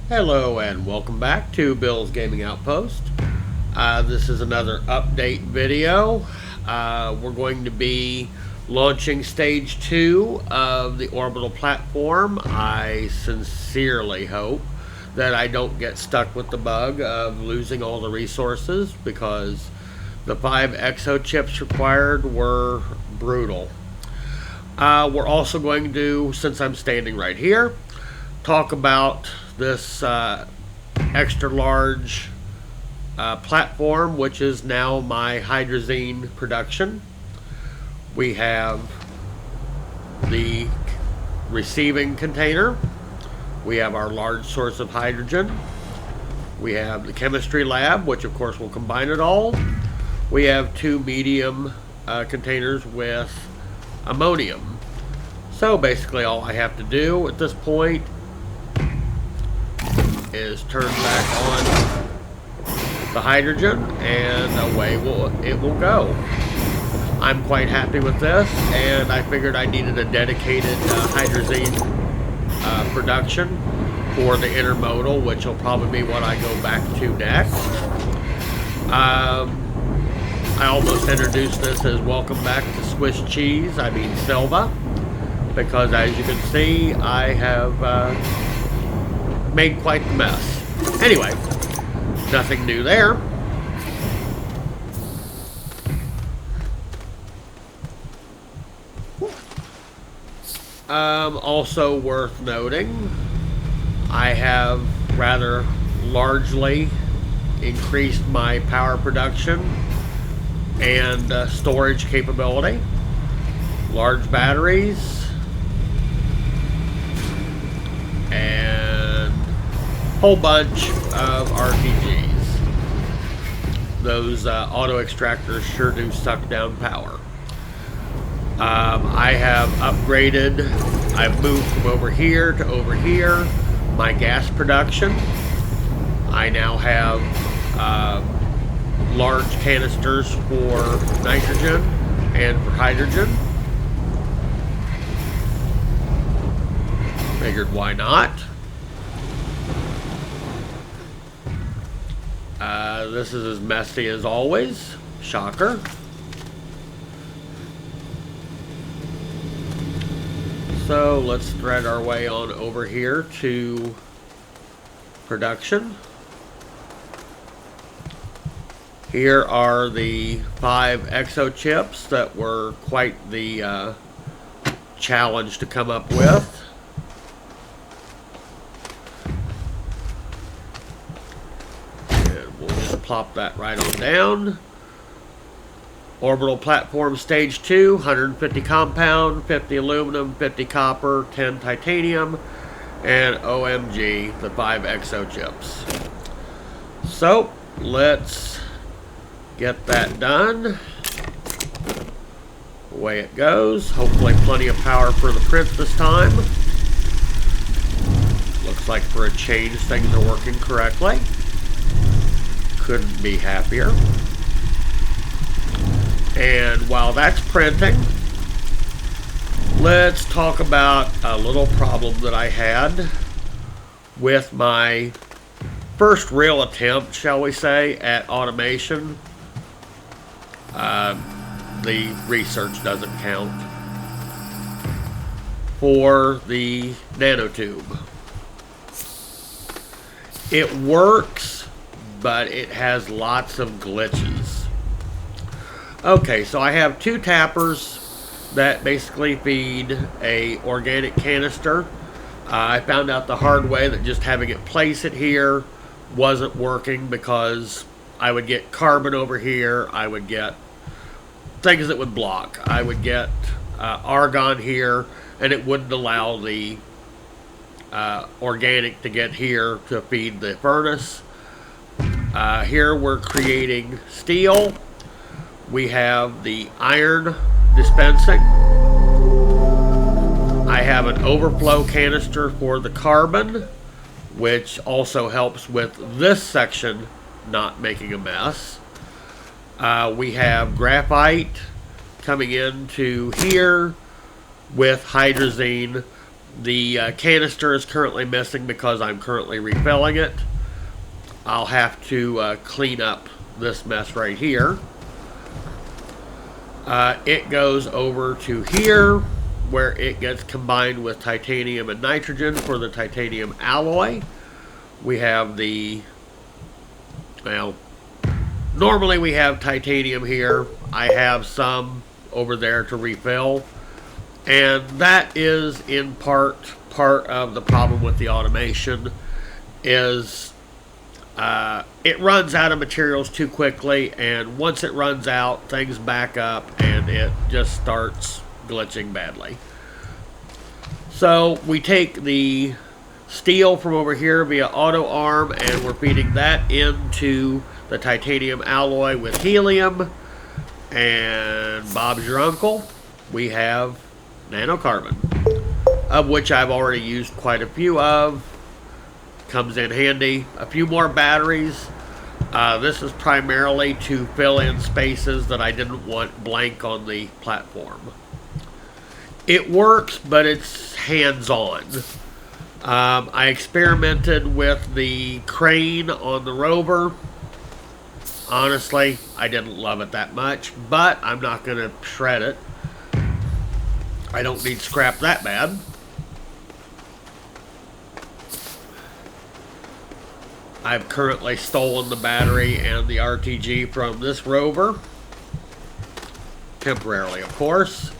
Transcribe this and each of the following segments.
Hello and welcome back to Bill's Gaming Outpost. This is another update video. We're going to be launching stage 2 of the Orbital Platform. I sincerely hope that I don't get stuck with the bug of losing all the resources, because the 5 exo chips required were brutal. We're also going to, since I'm standing right here, talk about this extra large platform, which is now my Hydrozine production. We have the receiving container. We have our large source of hydrogen. We have the chemistry lab, which of course will combine it all. We have 2 medium containers with ammonium. So basically all I have to do at this point is turn back on the hydrogen and away it will go. I'm quite happy with this, and I figured I needed a dedicated hydrozine production for the intermodal, which will probably be what I go back to next. I almost introduced this as welcome back to Swiss cheese, I mean Sylva, because as you can see I have made quite the mess. Anyway, nothing new there. Also worth noting, I have rather largely increased my power production and storage capability. Large batteries and whole bunch of RPGs. Those auto extractors sure do suck down power. I have upgraded, I've moved from over here to over here, my gas production. I now have large canisters for nitrogen and for hydrogen. Figured why not. This is as messy as always. Shocker. So let's thread our way on over here to production. Here are the 5 exo chips that were quite the challenge to come up with. Plop that right on down. Orbital Platform Stage 2, 150 compound, 50 aluminum, 50 copper, 10 titanium, and OMG, the 5 exo chips. So, let's get that done. Away it goes. Hopefully plenty of power for the print this time. Looks like for a change things are working correctly. Couldn't be happier. And while that's printing, let's talk about a little problem that I had with my first real attempt, shall we say, at automation. The research doesn't count. For the nanotube. It works, but it has lots of glitches. Okay, so I have 2 tappers that basically feed a organic canister. I found out the hard way that just having it place it here wasn't working, because I would get carbon over here, I would get things that would block. I would get argon here, and it wouldn't allow the organic to get here to feed the furnace. Here we're creating steel. We have the iron dispensing. I have an overflow canister for the carbon, which also helps with this section not making a mess. We have graphite coming into here with hydrozine The canister is currently missing because I'm currently refilling it. I'll have to clean up this mess right here. It goes over to here, where it gets combined with titanium and nitrogen for the titanium alloy. We have the, well, normally we have titanium here. I have some over there to refill. And that is in part of the problem with the automation is it runs out of materials too quickly, and once it runs out, things back up and it just starts glitching badly. So we take the steel from over here via auto arm, and we're feeding that into the titanium alloy with helium, and Bob's your uncle. We have nanocarbon, of which I've already used quite a few of. Comes in handy. A few more batteries. This is primarily to fill in spaces that I didn't want blank on the platform. It works, but it's hands-on. I experimented with the crane on the rover. Honestly, I didn't love it that much, but I'm not going to shred it. I don't need scrap that bad. I've currently stolen the battery and the RTG from this rover. Temporarily, of course.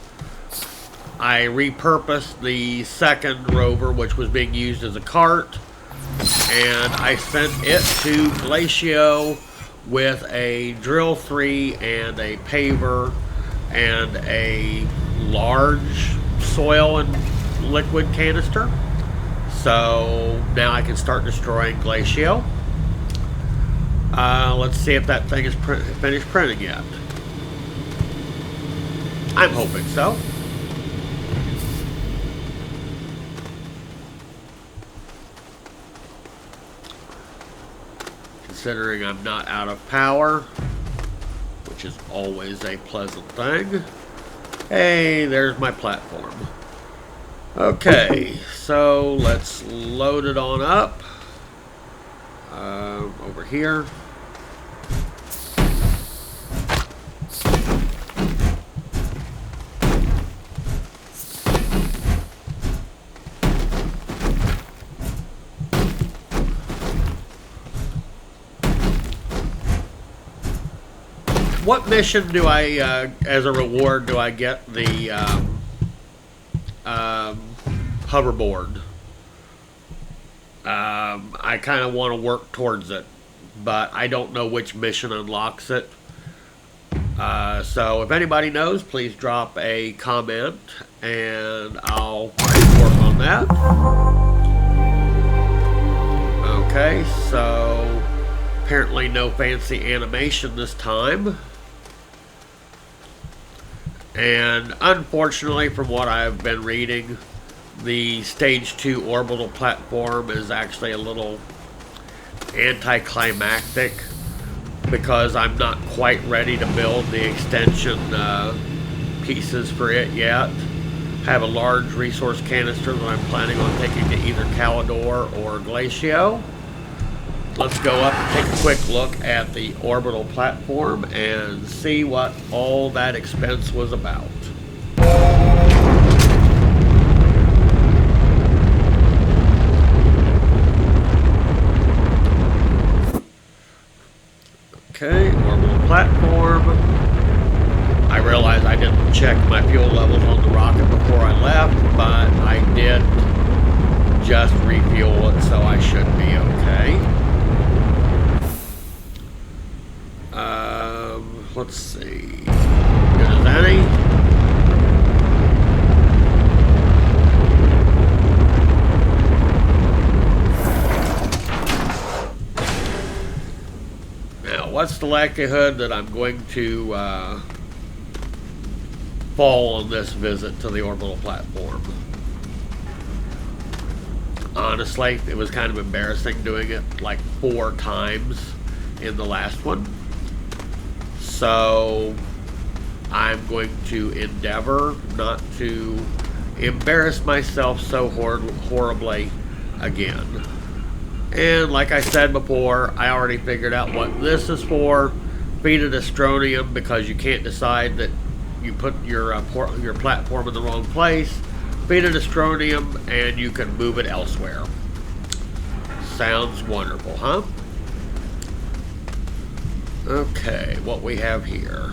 I repurposed the second rover, which was being used as a cart, and I sent it to Glacio with a drill 3 and a paver and a large soil and liquid canister. So now I can start destroying Glacio. Let's see if that thing is finished printing yet. I'm hoping so. Considering I'm not out of power, which is always a pleasant thing. Hey, there's my platform. Okay, so let's load it on up. Over here. What mission do I, as a reward, do I get the hoverboard? I kind of want to work towards it, but I don't know which mission unlocks it. So if anybody knows, please drop a comment and I'll work on that. Okay, so apparently no fancy animation this time. And unfortunately, from what I've been reading, the Stage 2 Orbital Platform is actually a little anticlimactic because I'm not quite ready to build the extension pieces for it yet. I have a large resource canister that I'm planning on taking to either Calidor or Glacio. Let's go up and take a quick look at the Orbital Platform and see what all that expense was about. Okay, Orbital Platform. I realized I didn't check my fuel levels on the rocket before I left, but I did just refuel it, so I should be okay. Let's see. Good as any. Now, what's the likelihood that I'm going to fall on this visit to the Orbital Platform? Honestly, it was kind of embarrassing doing it like 4 times in the last one. So I'm going to endeavor not to embarrass myself so horribly again. And like I said before, I already figured out what this is for. Feed it Astroneer because you can't decide that you put your platform in the wrong place. Feed it Astroneer and you can move it elsewhere. Sounds wonderful, huh? Okay, what we have here.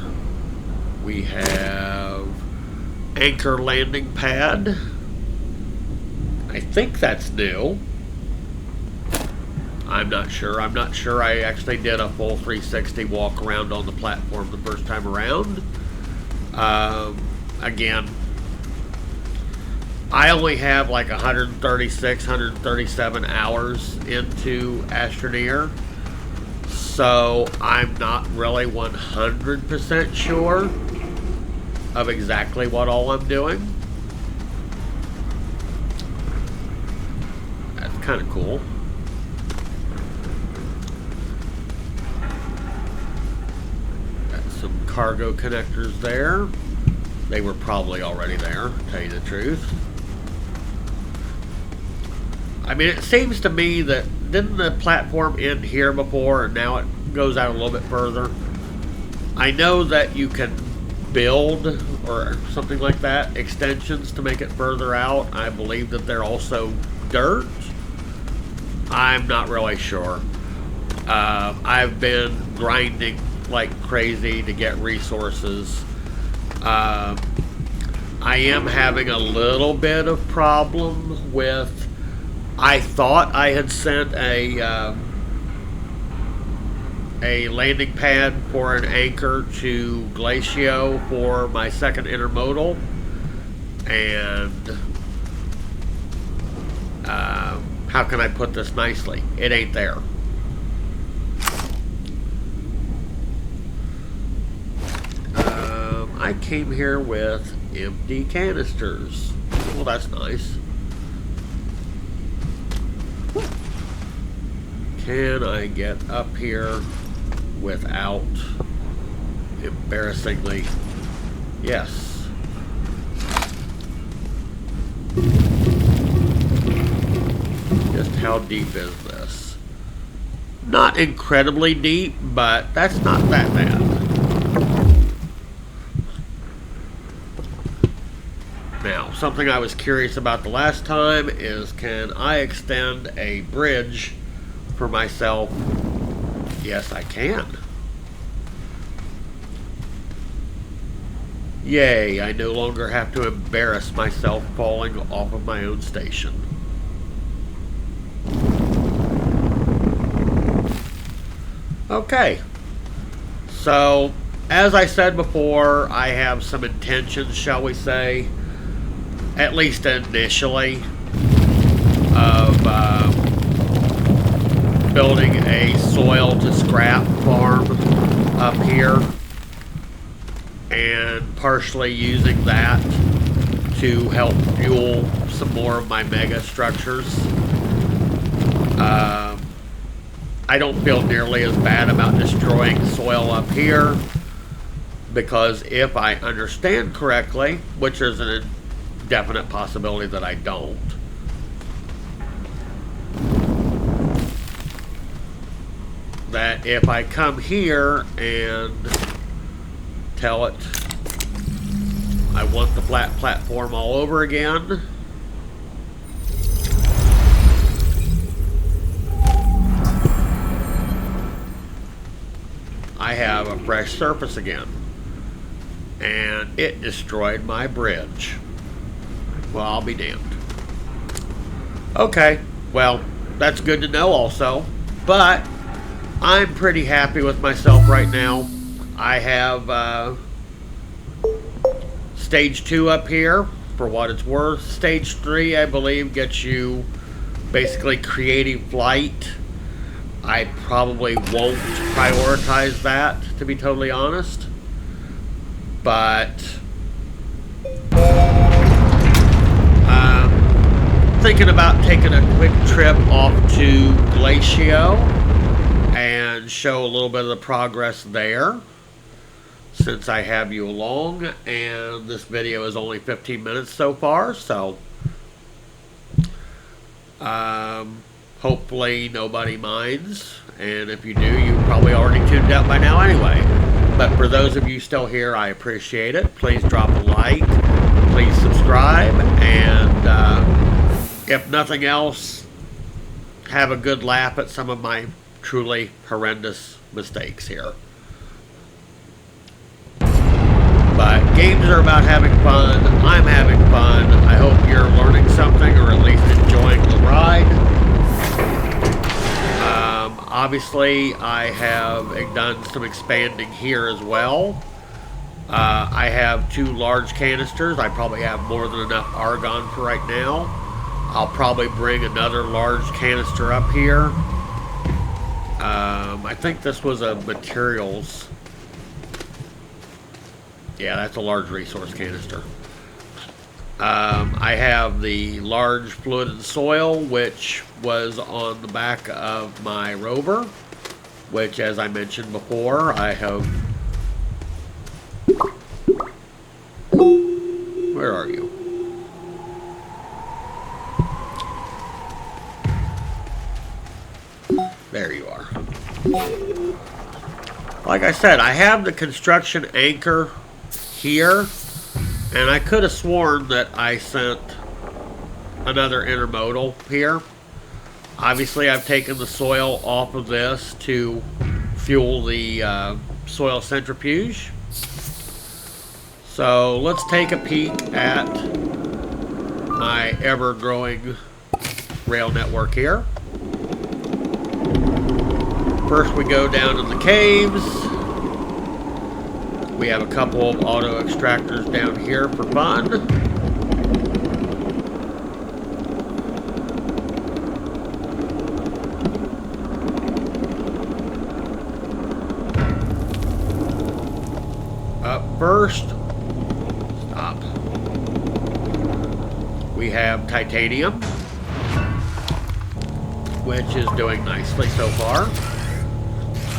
We have anchor landing pad. I think that's new. I'm not sure. I'm not sure I actually did a full 360 walk around on the platform the first time around. Again, I only have like 136, 137 hours into Astroneer, so I'm not really 100% sure of exactly what all I'm doing. That's kind of cool. Cargo connectors there. They were probably already there, to tell you the truth. I mean, it seems to me that didn't the platform end here before and now it goes out a little bit further? I know that you can build or something like that, extensions to make it further out. I believe that they're also dirt. I'm not really sure. I've been grinding like crazy to get resources. I am having a little bit of problem with, I thought I had sent a landing pad for an anchor to Glacio for my second intermodal, and how can I put this nicely? It ain't there. I came here with empty canisters. Well, that's nice. Can I get up here without embarrassingly? Yes. Just how deep is this? Not incredibly deep, but that's not that bad. Now, something I was curious about the last time is, can I extend a bridge for myself? Yes, I can. Yay, I no longer have to embarrass myself falling off of my own station. Okay. So, as I said before, I have some intentions, shall we say, at least initially, of building a soil to scrap farm up here and partially using that to help fuel some more of my mega structures. I don't feel nearly as bad about destroying soil up here because if I understand correctly, which is an definite possibility that I don't, that if I come here and tell it I want the flat platform all over again, I have a fresh surface again, and it destroyed my bridge. Well, I'll be damned. Okay, well, that's good to know also, but I'm pretty happy with myself right now. I have stage 2 up here, for what it's worth. Stage 3, I believe, gets you basically creating flight. I probably won't prioritize that, to be totally honest. But thinking about taking a quick trip off to Glacio and show a little bit of the progress there. since I have you along, and this video is only 15 minutes so far, so hopefully nobody minds, and if you do, you probably already tuned out by now anyway. But for those of you still here, I appreciate it. Please drop a like, please subscribe, and if nothing else, have a good laugh at some of my truly horrendous mistakes here. But games are about having fun. I'm having fun. I hope you're learning something, or at least enjoying the ride. Obviously, I have done some expanding here as well. I have 2 large canisters. I probably have more than enough argon for right now. I'll probably bring another large canister up here. I think this was a materials. Yeah, that's a large resource canister. I have the large fluid and soil, which was on the back of my rover, which, as I mentioned before, I have... Where are you? There you are. Like I said, I have the construction anchor here, and I could have sworn that I sent another intermodal here. Obviously, I've taken the soil off of this to fuel the soil centrifuge. So let's take a peek at my ever-growing rail network here. First, we go down in the caves. We have a couple of auto extractors down here for fun. Up first, stop. We have titanium, which is doing nicely so far.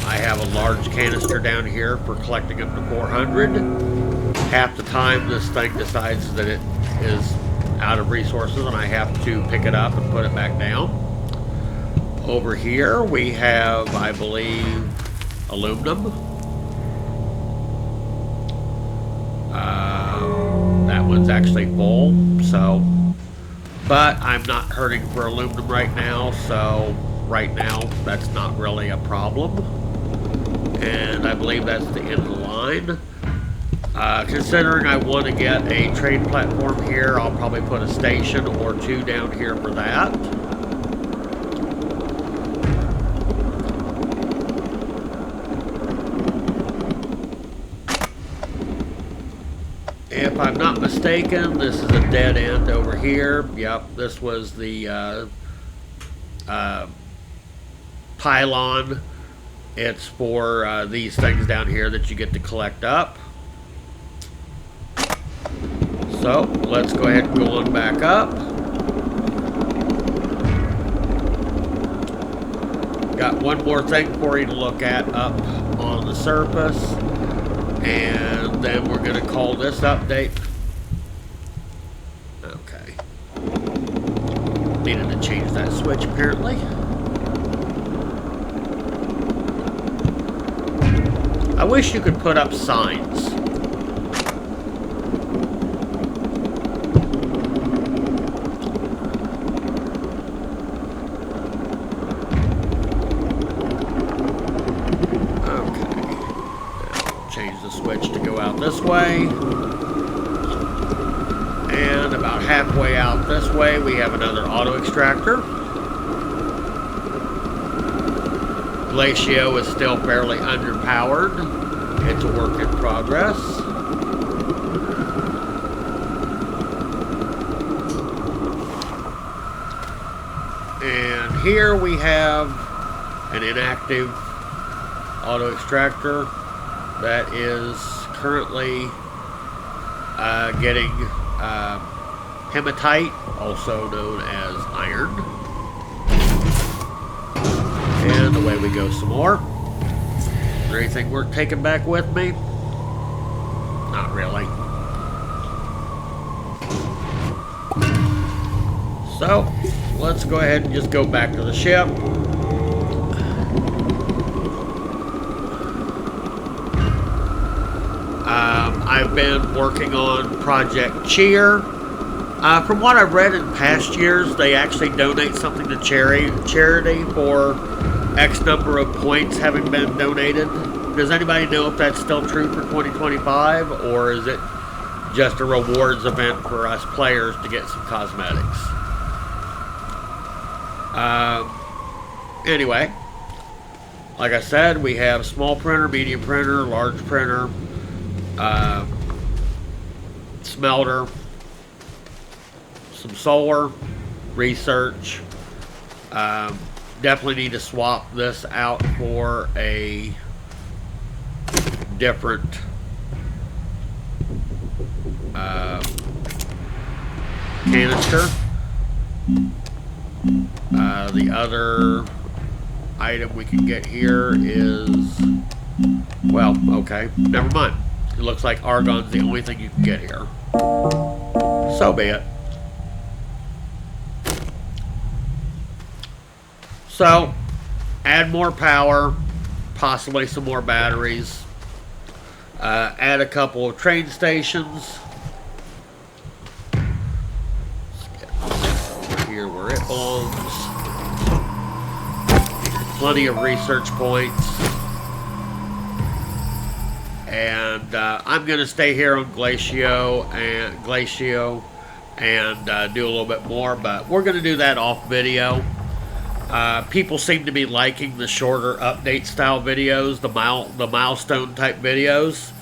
I have a large canister down here for collecting up to 400. Half the time this thing decides that it is out of resources and I have to pick it up and put it back down. Over here we have, I believe, aluminum. That one's actually full, so... But I'm not hurting for aluminum right now, so right now that's not really a problem. And I believe that's the end of the line. Considering I want to get a trade platform here, I'll probably put a station or 2 down here for that. If I'm not mistaken, this is a dead end over here. Yep, this was the pylon. It's for these things down here that you get to collect up. So, let's go ahead and go on back up. Got one more thing for you to look at up on the surface. And then we're going to call this update. Okay. Needed to change that switch apparently. I wish you could put up signs. This way, and about halfway out this way we have another auto extractor. Glacio is still fairly underpowered. It's a work in progress. And here we have an inactive auto extractor that is currently getting hematite, also known as iron. And away we go some more. Is there anything worth taking back with me? Not really. So, let's go ahead and just go back to the ship. I've been working on Project Cheer. From what I've read in past years, they actually donate something to charity for X number of points having been donated. Does anybody know if that's still true for 2025, or is it just a rewards event for us players to get some cosmetics? Anyway, like I said, we have small printer, medium printer, large printer, smelter, some solar, research. Definitely need to swap this out for a different canister. The other item we can get here is, well, okay, never mind. It looks like argon's the only thing you can get here. So be it. So, add more power, possibly some more batteries. Add a couple of train stations. Let's get this over here where it belongs. Plenty of research points. And I'm going to stay here on Glacio and do a little bit more, but we're going to do that off video. People seem to be liking the shorter update style videos, the milestone type videos.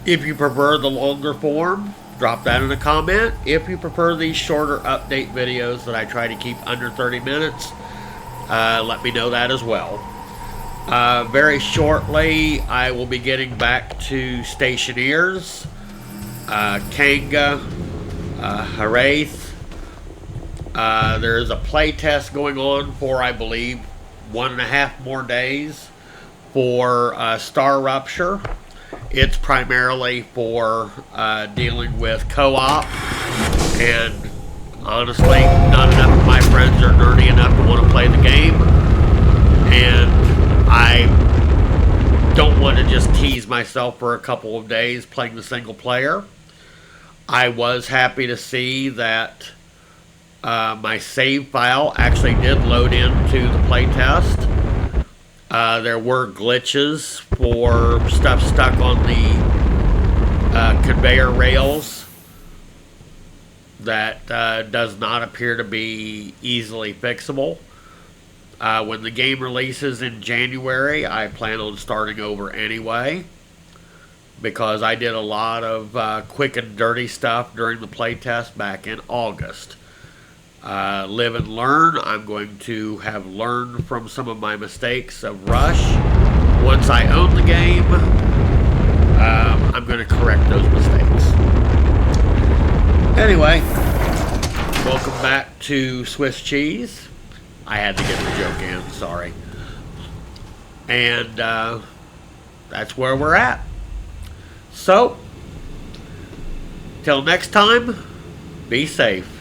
If you prefer the longer form, drop that in a comment. If you prefer these shorter update videos that I try to keep under 30 minutes, let me know that as well. Very shortly, I will be getting back to stationeers, Kanga, Haraith. There is a playtest going on for, I believe, 1.5 more days for Star Rupture. It's primarily for dealing with co-op, and honestly, not enough of my friends are nerdy enough to want to play the game, and I don't want to just tease myself for a couple of days playing the single player. I was happy to see that my save file actually did load into the playtest. There were glitches for stuff stuck on the conveyor rails that does not appear to be easily fixable. When the game releases in January, I plan on starting over anyway, because I did a lot of quick and dirty stuff during the playtest back in August. Live and learn. I'm going to have learned from some of my mistakes of Rush. Once I own the game, I'm going to correct those mistakes. Anyway, welcome back to Swiss Cheese. I had to get the joke in, sorry. And that's where we're at. So, till next time, be safe.